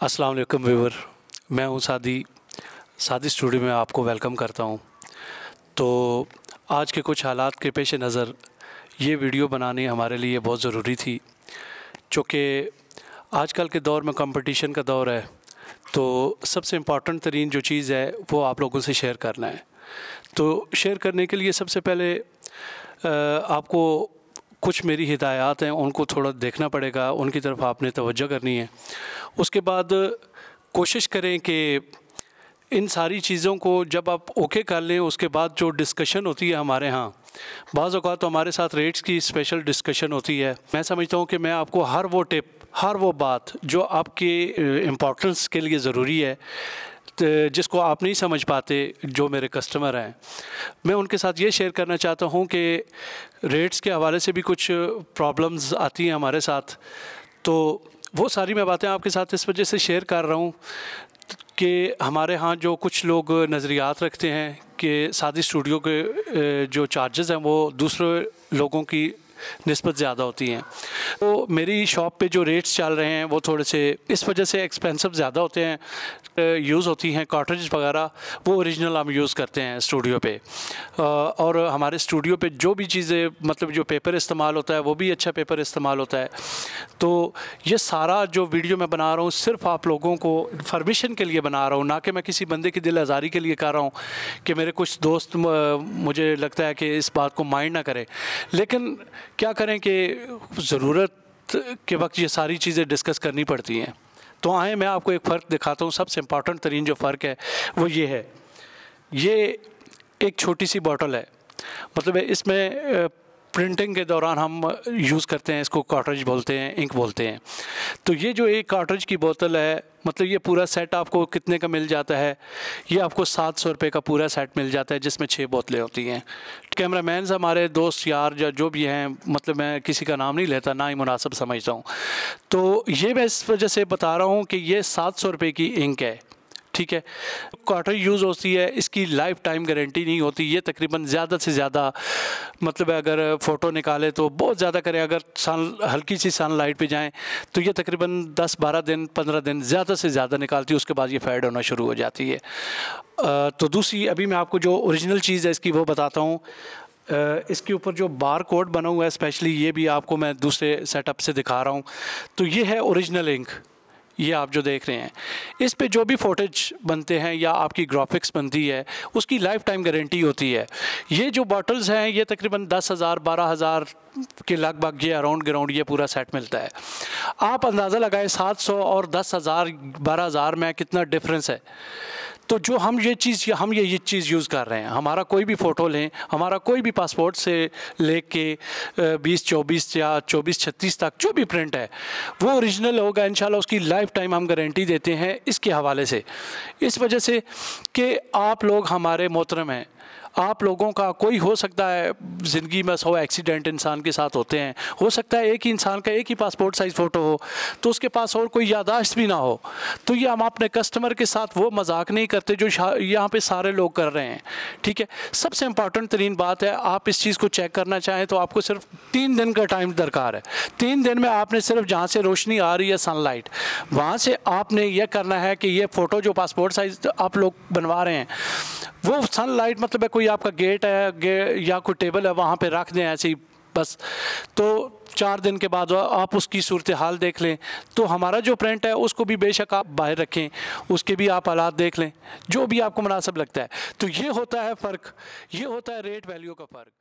अस्सलाम वालेकुम व्यूअर, मैं हूं सादी स्टूडियो में आपको वेलकम करता हूं। तो आज के कुछ हालात के पेश नज़र ये वीडियो बनानी हमारे लिए बहुत ज़रूरी थी, चूँकि आजकल के दौर में कंपटीशन का दौर है। तो सबसे इम्पॉर्टेंट तरीन जो चीज़ है वो आप लोगों से शेयर करना है। तो शेयर करने के लिए सबसे पहले आपको कुछ मेरी हिदायत हैं, उनको थोड़ा देखना पड़ेगा, उनकी तरफ आपने तवज्जो करनी है। उसके बाद कोशिश करें कि इन सारी चीज़ों को जब आप ओके कर लें, उसके बाद जो डिस्कशन होती है हमारे यहाँ, बाज़ औक़ात तो हमारे साथ रेट्स की स्पेशल डिस्कशन होती है। मैं समझता हूँ कि मैं आपको हर वो टिप, हर वो बात जो आपके इम्पोर्टेंस के लिए ज़रूरी है, जिसको आप नहीं समझ पाते, जो मेरे कस्टमर हैं, मैं उनके साथ ये शेयर करना चाहता हूँ कि रेट्स के हवाले से भी कुछ प्रॉब्लम्स आती हैं हमारे साथ। तो वो सारी मैं बातें आपके साथ इस वजह से शेयर कर रहा हूँ कि हमारे यहाँ जो कुछ लोग नज़रियात रखते हैं कि सादी स्टूडियो के जो चार्जेस हैं वो दूसरे लोगों की निस्बत ज़्यादा होती हैं। तो मेरी शॉप पे जो रेट्स चल रहे हैं वो थोड़े से इस वजह से एक्सपेंसिव ज़्यादा होते हैं। यूज़ होती हैं कार्ट्रिज वगैरह, वो ओरिजिनल हम यूज़ करते हैं स्टूडियो पे। और हमारे स्टूडियो पे जो भी चीज़ें, मतलब जो पेपर इस्तेमाल होता है वो भी अच्छा पेपर इस्तेमाल होता है। तो ये सारा जो वीडियो मैं बना रहा हूँ सिर्फ आप लोगों को इन्फॉर्मेशन के लिए बना रहा हूँ, ना कि मैं किसी बंदे की दिल आज़ारी के लिए कर रहा हूँ कि मेरे कुछ दोस्त मुझे लगता है कि इस बात को माइंड ना करें। लेकिन क्या करें कि ज़रूरत के वक्त ये सारी चीज़ें डिस्कस करनी पड़ती हैं। तो आए मैं आपको एक फ़र्क दिखाता हूँ। सबसे इम्पॉर्टेंट तरीन जो फ़र्क है वो ये है, ये एक छोटी सी बॉटल है, मतलब इसमें प्रिंटिंग के दौरान हम यूज़ करते हैं, इसको कार्ट्रिज बोलते हैं, इंक बोलते हैं। तो ये जो एक कार्ट्रिज की बोतल है, मतलब ये पूरा सेट आपको कितने का मिल जाता है? ये आपको 700 रुपये का पूरा सेट मिल जाता है, जिसमें 6 बोतलें होती हैं। कैमरामैन हमारे दोस्त यार या जो भी हैं, मतलब मैं किसी का नाम नहीं लेता, ना ही मुनासिब समझता हूँ। तो ये मैं इस वजह से बता रहा हूँ कि ये 700 रुपये की इंक है, ठीक है। कार्ट्रिज यूज़ होती है, इसकी लाइफ टाइम गारंटी नहीं होती। ये तकरीबन ज़्यादा से ज़्यादा, मतलब अगर फ़ोटो निकाले तो बहुत ज़्यादा करें, अगर हल्की सी सनलाइट पे जाएं तो ये तकरीबन 10-12 दिन 15 दिन ज़्यादा से ज़्यादा निकालती है, उसके बाद ये फेड होना शुरू हो जाती है। तो दूसरी, अभी मैं आपको जो ओरिजिनल चीज़ है इसकी वो बताता हूँ। इसके ऊपर जो बार कोड बना हुआ है स्पेशली, ये भी आपको मैं दूसरे सेटअप से दिखा रहा हूँ। तो ये है ओरिजिनल इंक, ये आप जो देख रहे हैं। इस पे जो भी फुटेज बनते हैं या आपकी ग्राफिक्स बनती है, उसकी लाइफ टाइम गारंटी होती है। ये जो बॉटल्स हैं ये तकरीबन 10,000 12,000 के लगभग ये अराउंड ग्राउंड ये पूरा सेट मिलता है। आप अंदाज़ा लगाएं 700 और 10,000 12,000 में कितना डिफरेंस है। तो जो हम ये चीज़ यूज़ कर रहे हैं, हमारा कोई भी फ़ोटो लें, हमारा कोई भी पासपोर्ट से लेके 2024 या 24-36 तक जो भी प्रिंट है वो ओरिजिनल होगा इंशाल्लाह। उसकी लाइफ टाइम हम गारंटी देते हैं इसके हवाले से, इस वजह से कि आप लोग हमारे मोहतरम हैं। आप लोगों का कोई हो सकता है ज़िंदगी में 100 एक्सीडेंट इंसान के साथ होते हैं, हो सकता है एक ही इंसान का एक ही पासपोर्ट साइज़ फ़ोटो हो तो उसके पास और कोई यादाश्त भी ना हो। तो ये हम अपने कस्टमर के साथ वो मजाक नहीं करते जो यहाँ पे सारे लोग कर रहे हैं, ठीक है। सबसे इम्पॉर्टेंट तरीन बात है, आप इस चीज़ को चेक करना चाहें तो आपको सिर्फ 3 दिन का टाइम दरकार है। 3 दिन में आपने सिर्फ जहाँ से रोशनी आ रही है सनलाइट, वहाँ से आपने यह करना है कि ये फ़ोटो जो पासपोर्ट साइज़ आप लोग बनवा रहे हैं वो सनलाइट, मतलब है कोई आपका गेट है या कोई टेबल है वहाँ पे रख दें ऐसे ही बस। तो 4 दिन के बाद आप उसकी सूरत हाल देख लें। तो हमारा जो प्रिंट है उसको भी बेशक आप बाहर रखें, उसके भी आप हालात देख लें, जो भी आपको मुनासिब लगता है। तो ये होता है फ़र्क, ये होता है रेट वैल्यू का फ़र्क।